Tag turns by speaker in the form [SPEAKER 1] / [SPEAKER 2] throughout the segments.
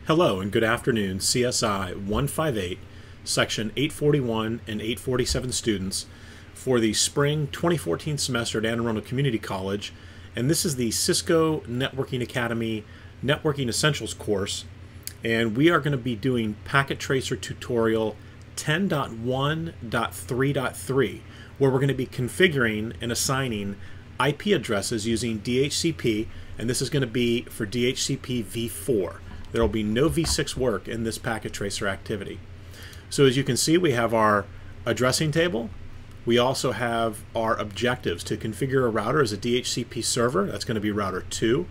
[SPEAKER 1] Hello and good afternoon, CSI 158, Section 841 and 847 students for the Spring 2014 semester at Anne Arundel Community College, and this is the Cisco Networking Academy Networking Essentials course, and we are going to be doing PacketTracer tutorial 10.1.3.3, where we're going to be configuring and assigning IP addresses using DHCP, and this is going to be for DHCP v4. There will be no v6 work in this PacketTracer activity. So as you can see, we have our addressing table. We also have our objectives to configure a router as a DHCP server. That's going to be router 2.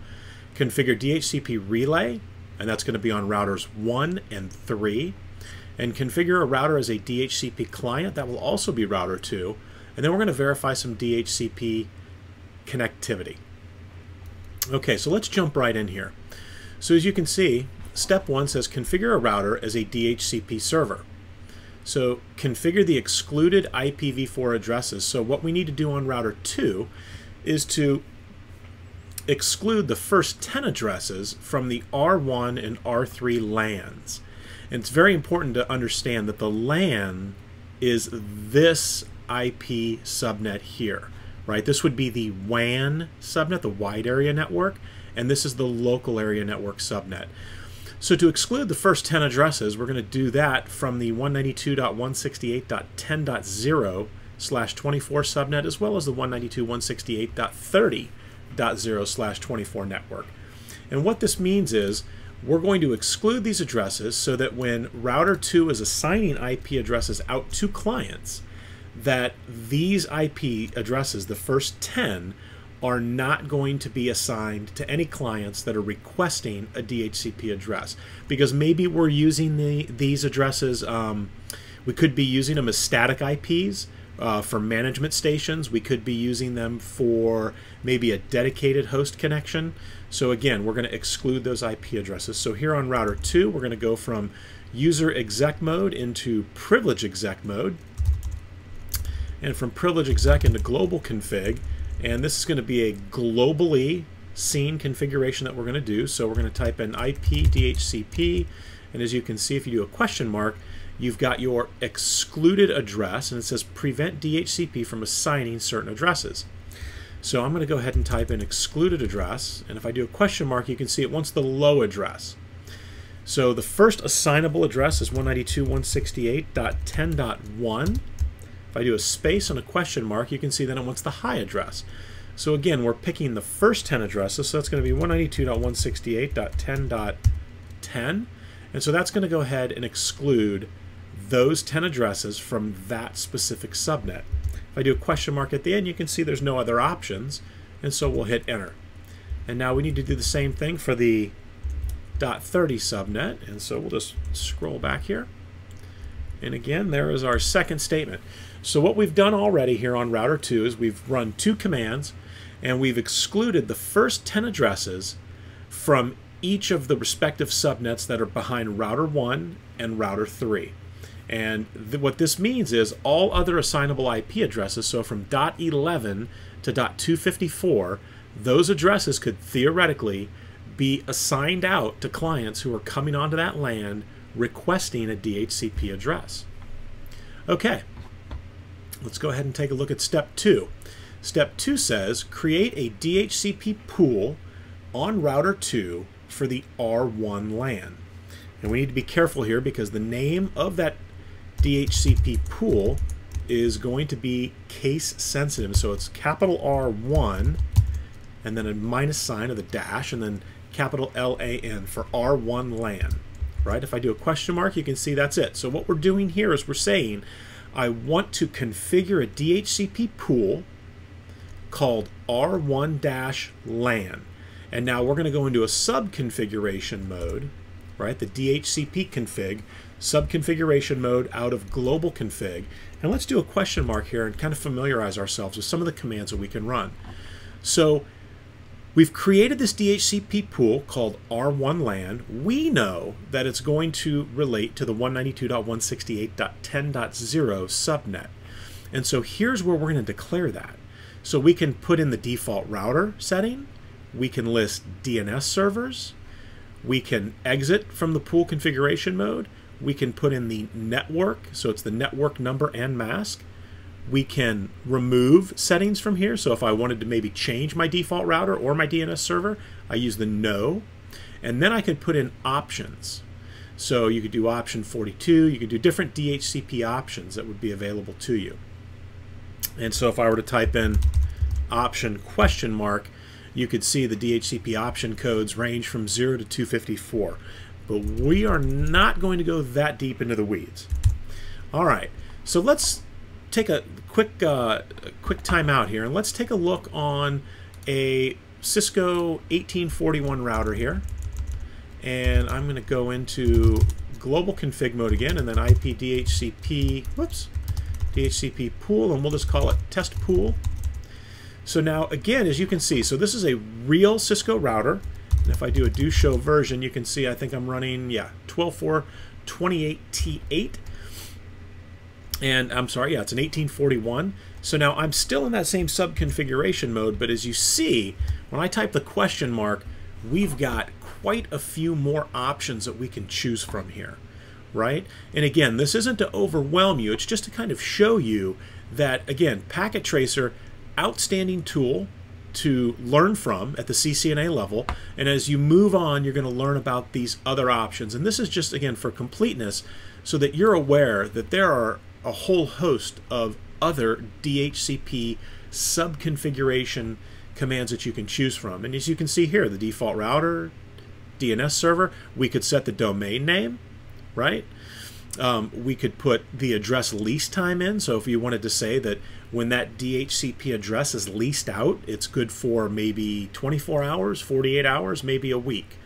[SPEAKER 1] Configure DHCP relay, and that's going to be on routers 1 and 3. And configure a router as a DHCP client. That will also be router 2. And then we're going to verify some DHCP connectivity. Okay, so let's jump right in here. So as you can see, step 1 says configure a router as a DHCP server. So configure the excluded IPv4 addresses. So what we need to do on router 2 is to exclude the first 10 addresses from the R1 and R3 LANs. And it's very important to understand that the LAN is this IP subnet here, right? This would be the WAN subnet, the wide area network, and this is the local area network subnet. So to exclude the first 10 addresses, we're going to do that from the 192.168.10.0/24 subnet, as well as the 192.168.30.0/24 network. And what this means is we're going to exclude these addresses so that when router 2 is assigning IP addresses out to clients, that these IP addresses, the first 10, are not going to be assigned to any clients that are requesting a DHCP address. Because maybe we're using these addresses, we could be using them as static IPs for management stations. We could be using them for maybe a dedicated host connection. So again, we're going to exclude those IP addresses. So here on router 2, we're going to go from user exec mode into privilege exec mode, and from privilege exec into global config. And this is going to be a globally seen configuration that we're going to do. So we're going to type in IP DHCP, and as you can see, if you do a question mark, you've got your excluded address, and it says prevent DHCP from assigning certain addresses. So I'm going to go ahead and type in excluded address, and if I do a question mark, you can see it wants the low address. So the first assignable address is 192.168.10.1. If I do a space and a question mark, you can see then it wants the high address. So again, we're picking the first 10 addresses, so that's going to be 192.168.10.10, and so that's going to go ahead and exclude those 10 addresses from that specific subnet. If I do a question mark at the end, you can see there's no other options, and so we'll hit enter. And now we need to do the same thing for the .30 subnet, and so we'll just scroll back here. And again, there is our second statement. So what we've done already here on router 2 is we've run 2 commands, and we've excluded the first 10 addresses from each of the respective subnets that are behind router 1 and router 3. And what this means is all other assignable IP addresses, so from .11 to .254, those addresses could theoretically be assigned out to clients who are coming onto that LAN requesting a DHCP address. Okay, let's go ahead and take a look at step 2. Step 2 says create a DHCP pool on router 2 for the R1 LAN. And we need to be careful here because the name of that DHCP pool is going to be case sensitive. So it's capital R1 and then a minus sign of the dash and then capital LAN for R1 LAN. Right? If I do a question mark, you can see that's it. So what we're doing here is we're saying I want to configure a DHCP pool called R1-LAN. And now we're going to go into a sub-configuration mode, right? The DHCP config, sub-configuration mode out of global config. And let's do a question mark here and kind of familiarize ourselves with some of the commands that we can run. So we've created this DHCP pool called R1 LAN. We know that it's going to relate to the 192.168.10.0 subnet. And so here's where we're going to declare that. So we can put in the default router setting. We can list DNS servers. We can exit from the pool configuration mode. We can put in the network, so it's the network number and mask. We can remove settings from here. So if I wanted to maybe change my default router or my DNS server, I use the no. And then I could put in options. So you could do option 42. You could do different DHCP options that would be available to you. And so if I were to type in option ? You could see the DHCP option codes range from 0 to 254. But we are not going to go that deep into the weeds. All right, so let's take a quick time out here, and let's take a look on a Cisco 1841 router here. And I'm going to go into global config mode again, and then IP DHCP, DHCP pool, and we'll just call it test pool. So now, again, as you can see, so this is a real Cisco router. And if I do a do show version, you can see I think I'm running, 12.4.28T8. And I'm sorry, it's an 1841. So now I'm still in that same sub configuration mode, but as you see, when I type the question mark, we've got quite a few more options that we can choose from here, right? And again, this isn't to overwhelm you, it's just to kind of show you that, again, PacketTracer, outstanding tool to learn from at the CCNA level, and as you move on, you're going to learn about these other options. And this is just, again, for completeness, so that you're aware that there are a whole host of other DHCP sub-configuration commands that you can choose from. And as you can see here, the default router, DNS server, we could set the domain name, right? We could put the address lease time in, so if you wanted to say that when that DHCP address is leased out, it's good for maybe 24 hours, 48 hours, maybe a week,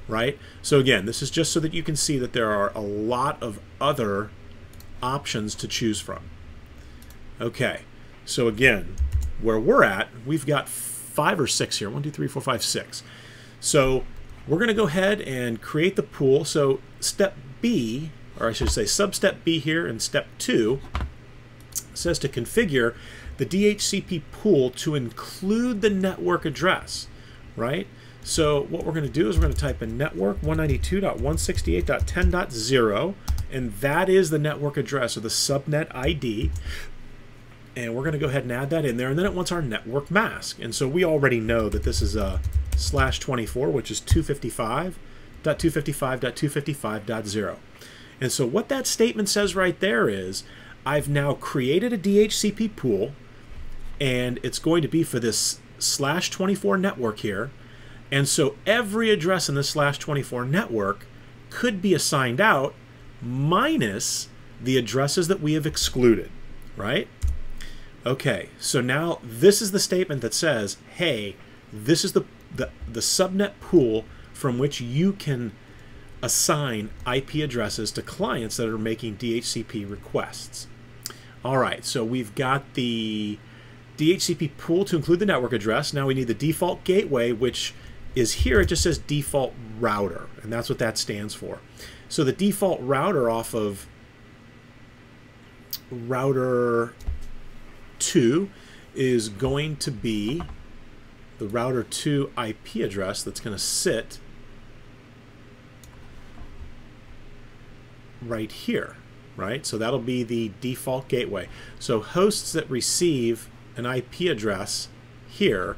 [SPEAKER 1] right? So again, this is just so that you can see that there are a lot of other options to choose from. Okay, so again, where we're at, we've got 5 or 6 here. 1, 2, 3, 4, 5, 6. So we're going to go ahead and create the pool. So step B, or I should say sub-step B here in step 2, says to configure the DHCP pool to include the network address, right? So what we're going to do is we're going to type in network 192.168.10.0, and that is the network address, or the subnet ID. And we're going to go ahead and add that in there, and then it wants our network mask. And so we already know that this is a /24, which is 255.255.255.0. And so what that statement says right there is, I've now created a DHCP pool, and it's going to be for this /24 network here. And so every address in this /24 network could be assigned out minus the addresses that we have excluded, right? Okay, so now this is the statement that says, hey, this is the subnet pool from which you can assign IP addresses to clients that are making DHCP requests. All right, so we've got the DHCP pool to include the network address. Now we need the default gateway, which is here. It just says default router, and that's what that stands for. So the default router off of router 2 is going to be the router 2 IP address that's going to sit right here, right? So that'll be the default gateway. So hosts that receive an IP address here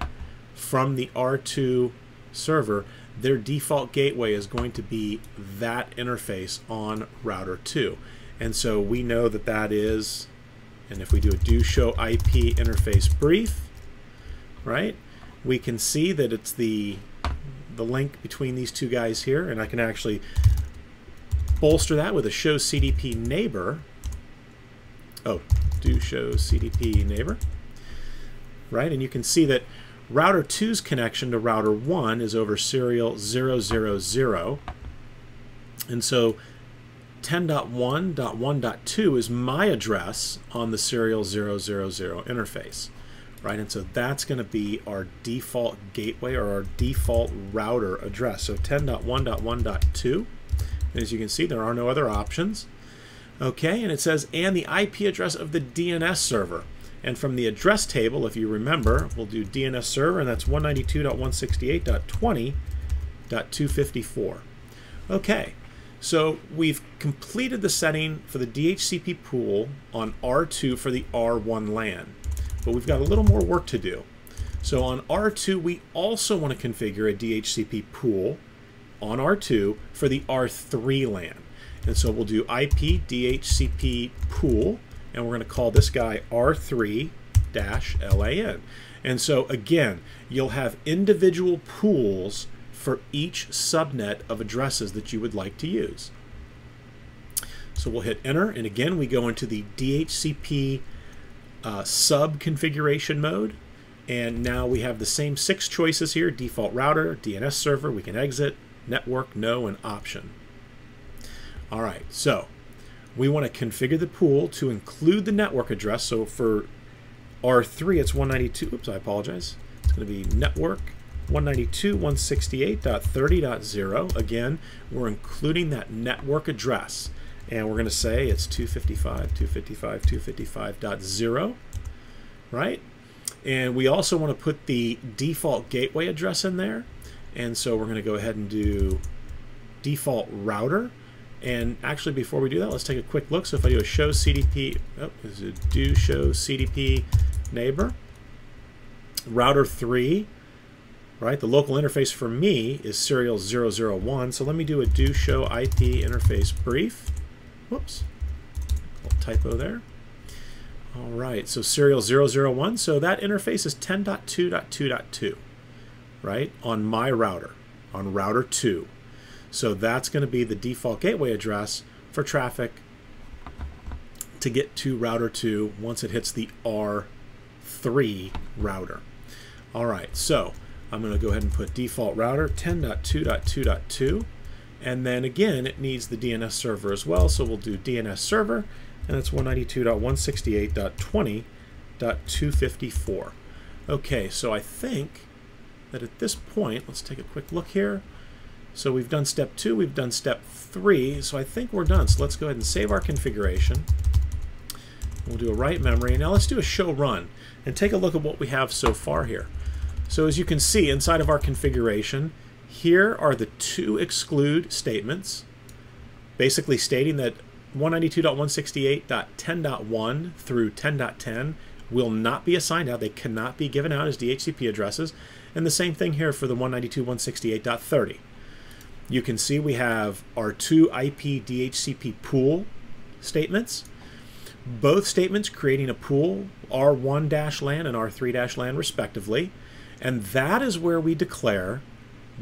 [SPEAKER 1] from the R2 server, their default gateway is going to be that interface on router 2. And so we know that that is, and if we do a do show IP interface brief, right, we can see that it's the link between these two guys here, and I can actually bolster that with a show CDP neighbor. Oh, do show CDP neighbor, right? And you can see that router 2's connection to router 1 is over serial 000, and so 10.1.1.2 is my address on the serial 000 interface, right? And so that's going to be our default gateway or our default router address. So 10.1.1.2. And as you can see, there are no other options. Okay, and it says, and the IP address of the DNS server. And from the address table, if you remember, we'll do DNS server, and that's 192.168.20.254. Okay, so we've completed the setting for the DHCP pool on R2 for the R1 LAN. But we've got a little more work to do. So on R2, we also want to configure a DHCP pool on R2 for the R3 LAN. And so we'll do IP DHCP pool, and we're going to call this guy R3 LAN. And so again, you'll have individual pools for each subnet of addresses that you would like to use. So we'll hit enter, and again we go into the DHCP sub configuration mode, and now we have the same 6 choices here: default router, DNS server, we can exit, network, no, and option. All right, so we want to configure the pool to include the network address. So for R3, it's 192, oops, I apologize. It's going to be network 192.168.30.0. Again, we're including that network address. And we're going to say it's 255.255.255.0, right? And we also want to put the default gateway address in there. And so we're going to go ahead and do default router. And actually, before we do that, let's take a quick look. So if I do a show CDP, do show CDP neighbor, router 3, right? The local interface for me is serial 001. So let me do a do show IP interface brief. Whoops, little typo there. All right, so serial 001. So that interface is 10.2.2.2, right? On my router, on router 2. So that's going to be the default gateway address for traffic to get to router 2 once it hits the R3 router. All right, so I'm going to go ahead and put default router 10.2.2.2. And then again, it needs the DNS server as well. So we'll do DNS server, and it's 192.168.20.254. Okay, so I think that at this point, let's take a quick look here. So we've done step 2, we've done step 3, so I think we're done. So let's go ahead and save our configuration. We'll do a write memory. Now let's do a show run and take a look at what we have so far here. So as you can see inside of our configuration, here are the 2 exclude statements, basically stating that 192.168.10.1 through 10.10 will not be assigned out. They cannot be given out as DHCP addresses. And the same thing here for the 192.168.30. You can see we have our 2 IP DHCP pool statements. Both statements creating a pool, R1 LAN and R3 LAN respectively. And that is where we declare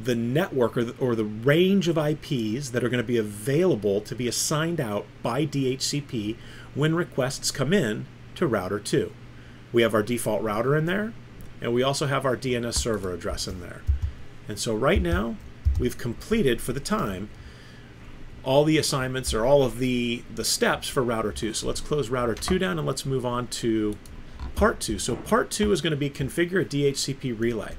[SPEAKER 1] the network or the range of IPs that are going to be available to be assigned out by DHCP when requests come in to router 2. We have our default router in there, and we also have our DNS server address in there. And so right now, we've completed for the time all the assignments or all of the steps for router 2. So let's close router 2 down and let's move on to part 2. So part 2 is going to be configure a DHCP relay.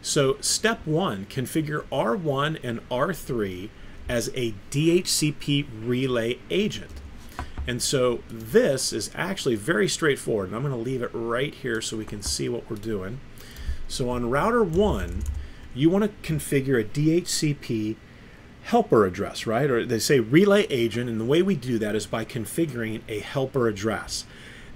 [SPEAKER 1] So step 1, configure R1 and R3 as a DHCP relay agent. And so this is actually very straightforward, and I'm going to leave it right here so we can see what we're doing. So on router 1, you want to configure a DHCP helper address, right? Or they say relay agent, and the way we do that is by configuring a helper address.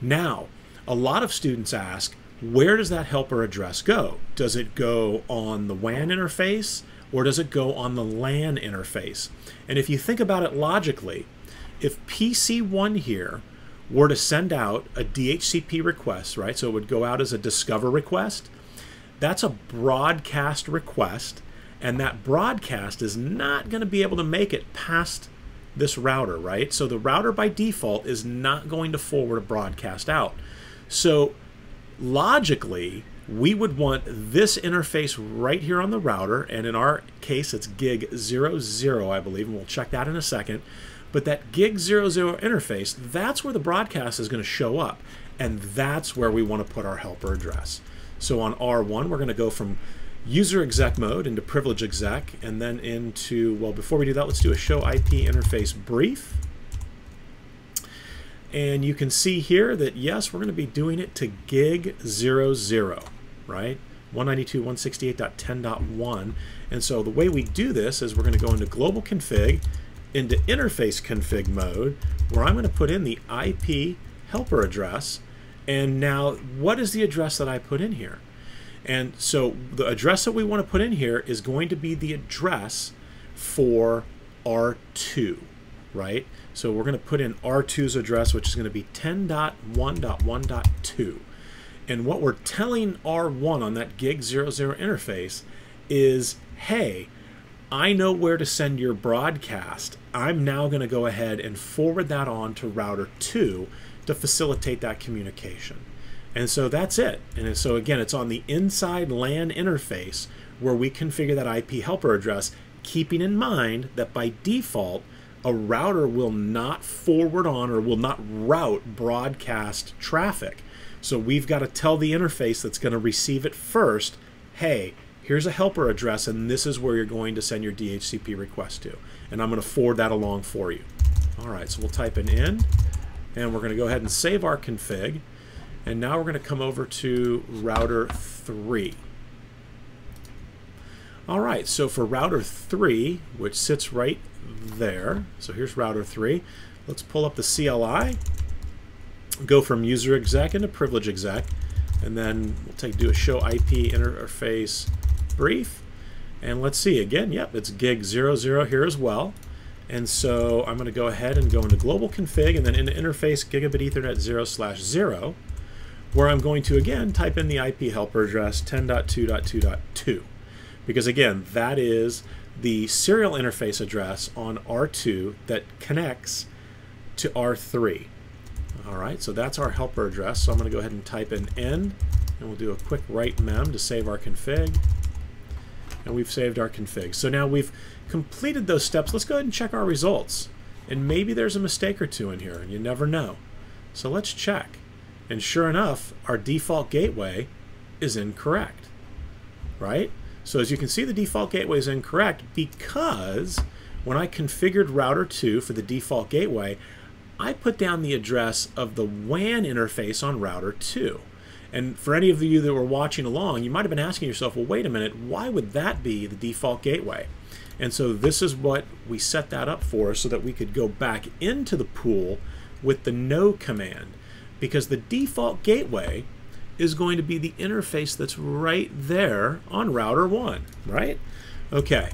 [SPEAKER 1] Now, a lot of students ask, where does that helper address go? Does it go on the WAN interface, or does it go on the LAN interface? And if you think about it logically, if PC1 here were to send out a DHCP request, right, so it would go out as a discover request, that's a broadcast request, and that broadcast is not going to be able to make it past this router, right? So the router by default is not going to forward a broadcast out. So logically, we would want this interface right here on the router, and in our case, it's gig 00, I believe, and we'll check that in a second. But that gig 00 interface, that's where the broadcast is going to show up. And that's where we want to put our helper address. So on R1, we're going to go from user exec mode into privilege exec, and then into, well, before we do that, let's do a show IP interface brief. And you can see here that, yes, we're going to be doing it to gig 00, right? 192.168.10.1. And so the way we do this is we're going to go into global config, into interface config mode, where I'm going to put in the IP helper address. And now, what is the address that I put in here? And so the address that we want to put in here is going to be the address for R2, right? So we're going to put in R2's address, which is going to be 10.1.1.2. And what we're telling R1 on that gig 00 interface is, hey, I know where to send your broadcast. I'm now going to go ahead and forward that on to router 2 to facilitate that communication. And so that's it. And so again, it's on the inside LAN interface where we configure that IP helper address, keeping in mind that by default, a router will not forward on or will not route broadcast traffic. So we've got to tell the interface that's going to receive it first, hey, here's a helper address, and this is where you're going to send your DHCP request to. And I'm going to forward that along for you. All right, so we'll type in, and we're going to go ahead and save our config. And now we're going to come over to router 3. All right, so for router 3, which sits right there, so here's router 3. Let's pull up the CLI, go from user exec into privilege exec, and then we'll do a show IP interface brief. And let's see, again, yep, it's gig 00 here as well. And so I'm going to go ahead and go into global config and then into interface gigabit ethernet 0/0, where I'm going to, again, type in the IP helper address 10.2.2.2. Because, again, that is the serial interface address on R2 that connects to R3. All right, so that's our helper address. So I'm going to go ahead and type in N, and we'll do a quick write mem to save our config. And we've saved our config. So now we've completed those steps. Let's go ahead and check our results. And maybe there's a mistake or two in here, and you never know. So let's check. And sure enough, our default gateway is incorrect, right? So as you can see, the default gateway is incorrect because when I configured router 2 for the default gateway, I put down the address of the WAN interface on router 2. And for any of you that were watching along, you might have been asking yourself, well, wait a minute, why would that be the default gateway? And so this is what we set that up for, so that we could go back into the pool with the no command. Because the default gateway is going to be the interface that's right there on router 1, right? Okay,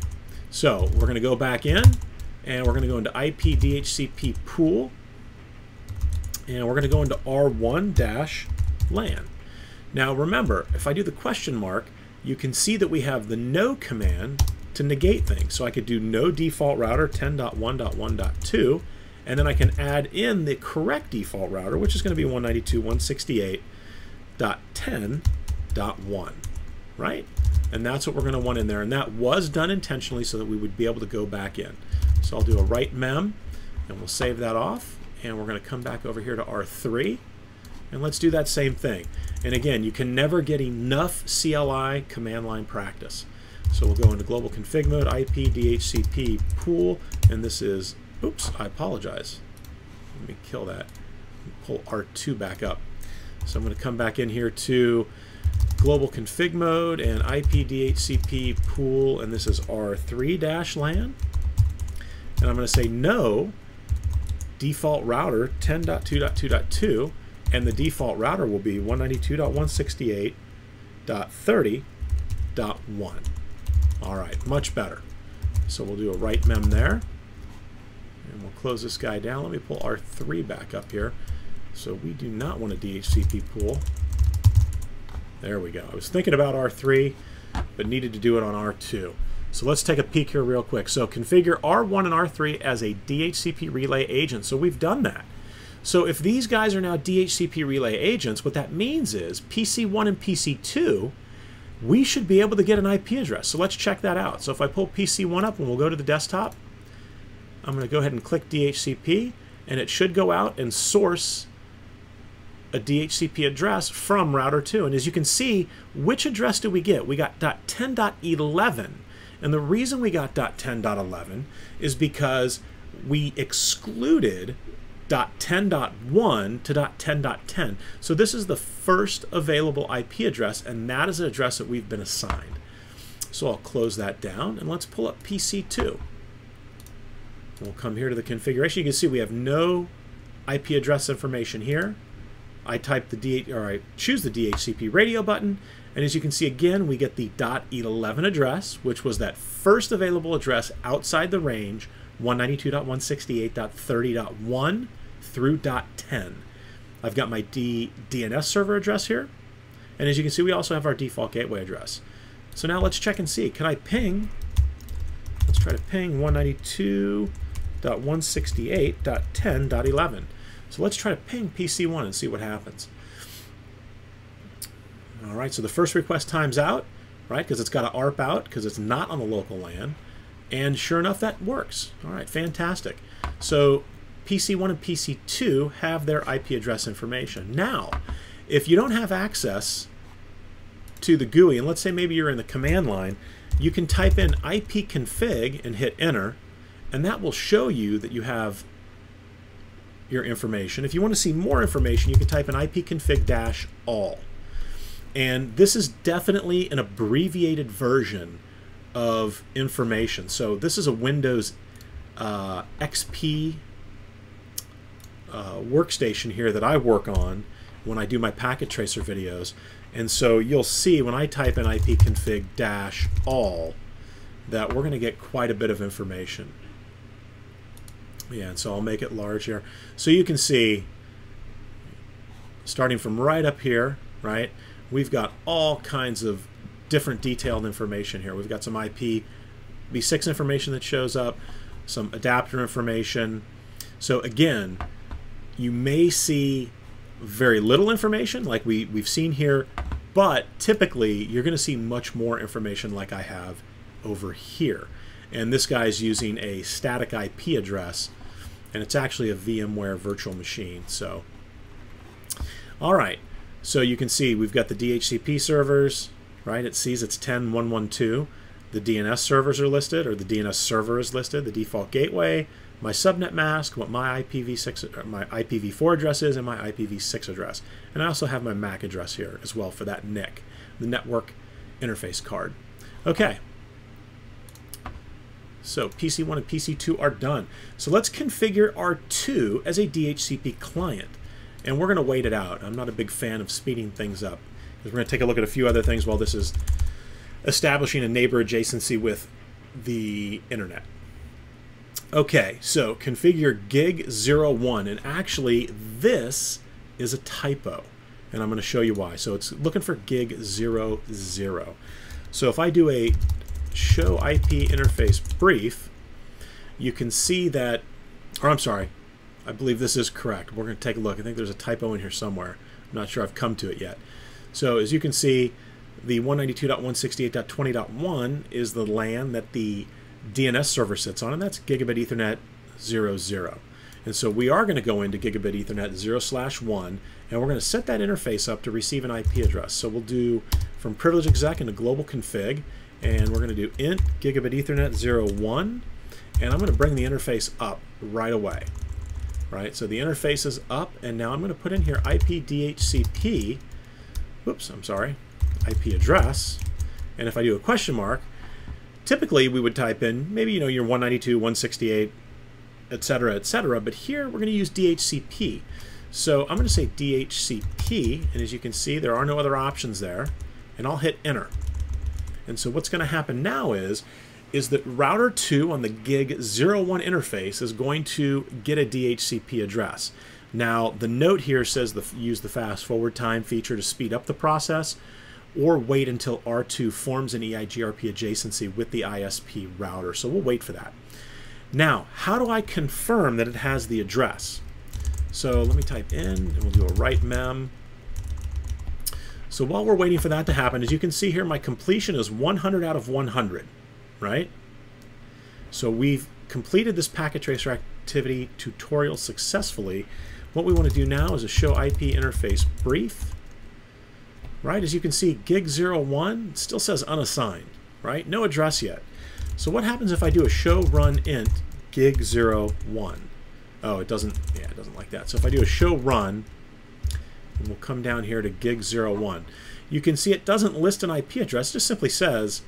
[SPEAKER 1] so we're going to go back in, and we're going to go into IP DHCP pool, and we're going to go into R1-LAN. Now remember, if I do the question mark, you can see that we have the no command to negate things. So I could do no default router 10.1.1.2, and then I can add in the correct default router, which is going to be 192.168.10.1, right? And that's what we're going to want in there. And that was done intentionally so that we would be able to go back in. So I'll do a write mem, and we'll save that off. And we're going to come back over here to R3, and let's do that same thing. And again, you can never get enough CLI command line practice. So we'll go into global config mode, IP DHCP pool, and this is, oops, I apologize. Let me kill that. Pull R2 back up. So I'm going to come back in here to global config mode and IP DHCP pool, and this is R3-LAN. And I'm going to say no default router 10.2.2.2, and the default router will be 192.168.30.1. All right, much better. So we'll do a write mem there, and we'll close this guy down. Let me pull R3 back up here. So we do not want a DHCP pool. There we go. I was thinking about R3, but needed to do it on R2. So let's take a peek here real quick. So configure R1 and R3 as a DHCP relay agent. So we've done that. So if these guys are now DHCP relay agents, what that means is PC1 and PC2, we should be able to get an IP address. So let's check that out. So if I pull PC1 up and we'll go to the desktop, I'm going to go ahead and click DHCP, and it should go out and source a DHCP address from router 2. And as you can see, which address did we get? We got .10.11. And the reason we got .10.11 is because we excluded .10.1 to .10.10. So this is the first available IP address, and that is an address that we've been assigned. So I'll close that down, and let's pull up PC2. We'll come here to the configuration. You can see we have no IP address information here. I type I choose the DHCP radio button, and as you can see again, we get the .11 address, which was that first available address outside the range, 192.168.30.1 through .10. I've got my DNS server address here, and as you can see, we also have our default gateway address. So now let's check and see. Can I ping? Let's try to ping 192.168.10.11. So let's try to ping PC1 and see what happens. All right, so the first request times out, right, because it's got to ARP out because it's not on the local LAN. And sure enough, that works. All right, fantastic. So PC1 and PC2 have their IP address information. Now, if you don't have access to the GUI, and let's say maybe you're in the command line, you can type in ipconfig and hit enter, and that will show you that you have your information. If you want to see more information, you can type in ipconfig-all. And this is definitely an abbreviated version of information. So this is a Windows XP workstation here that I work on when I do my PacketTracer videos. And so you'll see when I type in ipconfig-all that we're going to get quite a bit of information. Yeah, and so I'll make it large here. So you can see, starting from right up here, right, we've got all kinds of different detailed information here. We've got some IPv6 information that shows up, some adapter information. So again, you may see very little information like we've seen here, but typically you're going to see much more information like I have over here. And this guy's using a static IP address, and it's actually a VMware virtual machine. So, all right, so you can see we've got the DHCP servers, right? It sees it's 10.112. The DNS servers are listed, or the DNS server is listed, the default gateway, my subnet mask, what my IPv4 address is, and my IPv6 address. And I also have my MAC address here as well for that NIC, the network interface card. Okay. So PC1 and PC2 are done. So let's configure R2 as a DHCP client. And we're going to wait it out. I'm not a big fan of speeding things up, because we're going to take a look at a few other things while this is establishing a neighbor adjacency with the internet. Okay, so configure gig01, and actually this is a typo, and I'm going to show you why. So it's looking for gig00. So if I do a show IP interface brief, you can see that, or I'm sorry, I believe this is correct. We're going to take a look. I think there's a typo in here somewhere. I'm not sure I've come to it yet. So as you can see, the 192.168.20.1 is the LAN that the DNS server sits on, and that's Gigabit Ethernet 00. And so we are going to go into Gigabit Ethernet 0/1, and we're going to set that interface up to receive an IP address. So we'll do from privilege exec into global config, and we're going to do int Gigabit Ethernet 01, and I'm going to bring the interface up right away. Right, so the interface is up, and now I'm going to put in here IP DHCP, whoops, I'm sorry, IP address, and if I do a question mark, typically we would type in maybe, you know, your 192.168, etc., but here we're going to use DHCP. So I'm going to say DHCP, and as you can see, there are no other options there, and I'll hit enter. And so what's going to happen now is that router 2 on the gig01 interface is going to get a DHCP address. Now, the note here says use the fast forward time feature to speed up the process, or wait until R2 forms an EIGRP adjacency with the ISP router. So we'll wait for that. Now, how do I confirm that it has the address? So let me type in, and we'll do a write mem. So while we're waiting for that to happen, as you can see here, my completion is 100 out of 100. Right? So we've completed this PacketTracer activity tutorial successfully what we want to do now is a show IP interface brief. Right, as you can see, gig 01 still says unassigned, right? No address yet. So what happens if I do a show run int gig 01? Oh, it doesn't like that. So if I do a show run, and we'll come down here to gig 01, you can see it doesn't list an IP address, it just simply says,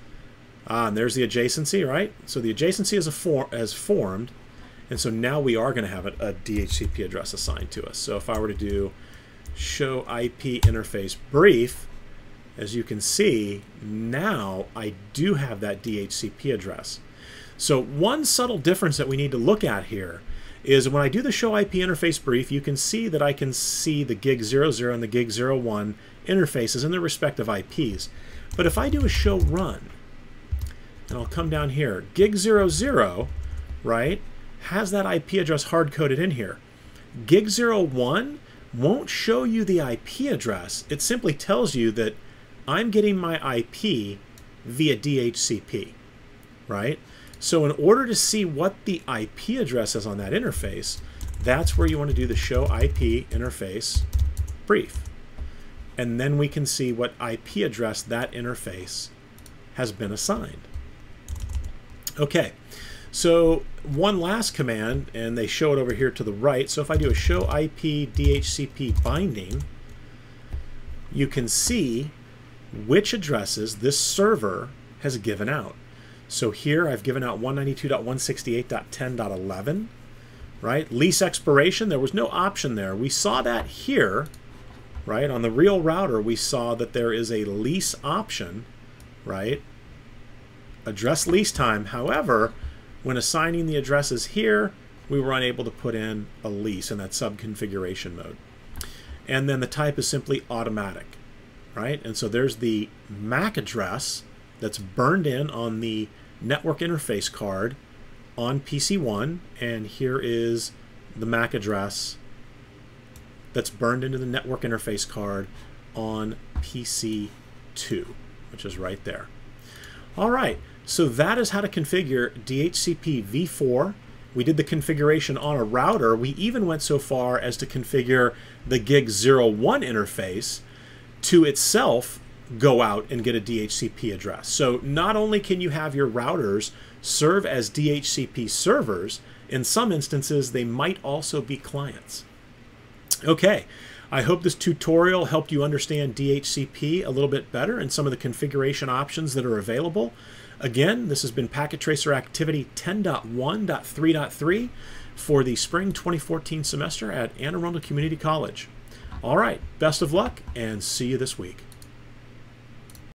[SPEAKER 1] and there's the adjacency, right? So the adjacency is formed, and so now we are going to have a DHCP address assigned to us. So if I were to do show IP interface brief, as you can see, now I do have that DHCP address. So one subtle difference that we need to look at here is when I do the show IP interface brief, you can see that I can see the gig 00 and the gig 01 interfaces and their respective IPs. But if I do a show run, and I'll come down here, gig 00, right, has that IP address hard-coded in here. Gig 01 won't show you the IP address. It simply tells you that I'm getting my IP via DHCP, right? So in order to see what the IP address is on that interface, that's where you want to do the show IP interface brief. And then we can see what IP address that interface has been assigned. Okay, so one last command, and they show it over here to the right. So if I do a show IP DHCP binding, you can see which addresses this server has given out. So here I've given out 192.168.10.11, right? Lease expiration, there was no option there. We saw that here, right? On the real router, we saw that there is a lease option, right? Address lease time. However, when assigning the addresses here, we were unable to put in a lease in that sub-configuration mode. And then the type is simply automatic, right? And so there's the MAC address that's burned in on the network interface card on PC1, and here is the MAC address that's burned into the network interface card on PC2, which is right there. All right, so that is how to configure DHCP v4. We did the configuration on a router. We even went so far as to configure the gig 01 interface to itself go out and get a DHCP address. So not only can you have your routers serve as DHCP servers, in some instances they might also be clients. Okay, I hope this tutorial helped you understand DHCP a little bit better and some of the configuration options that are available. Again, this has been PacketTracer Activity 10.1.3.3 for the spring 2014 semester at Anne Arundel Community College. All right, best of luck and see you this week.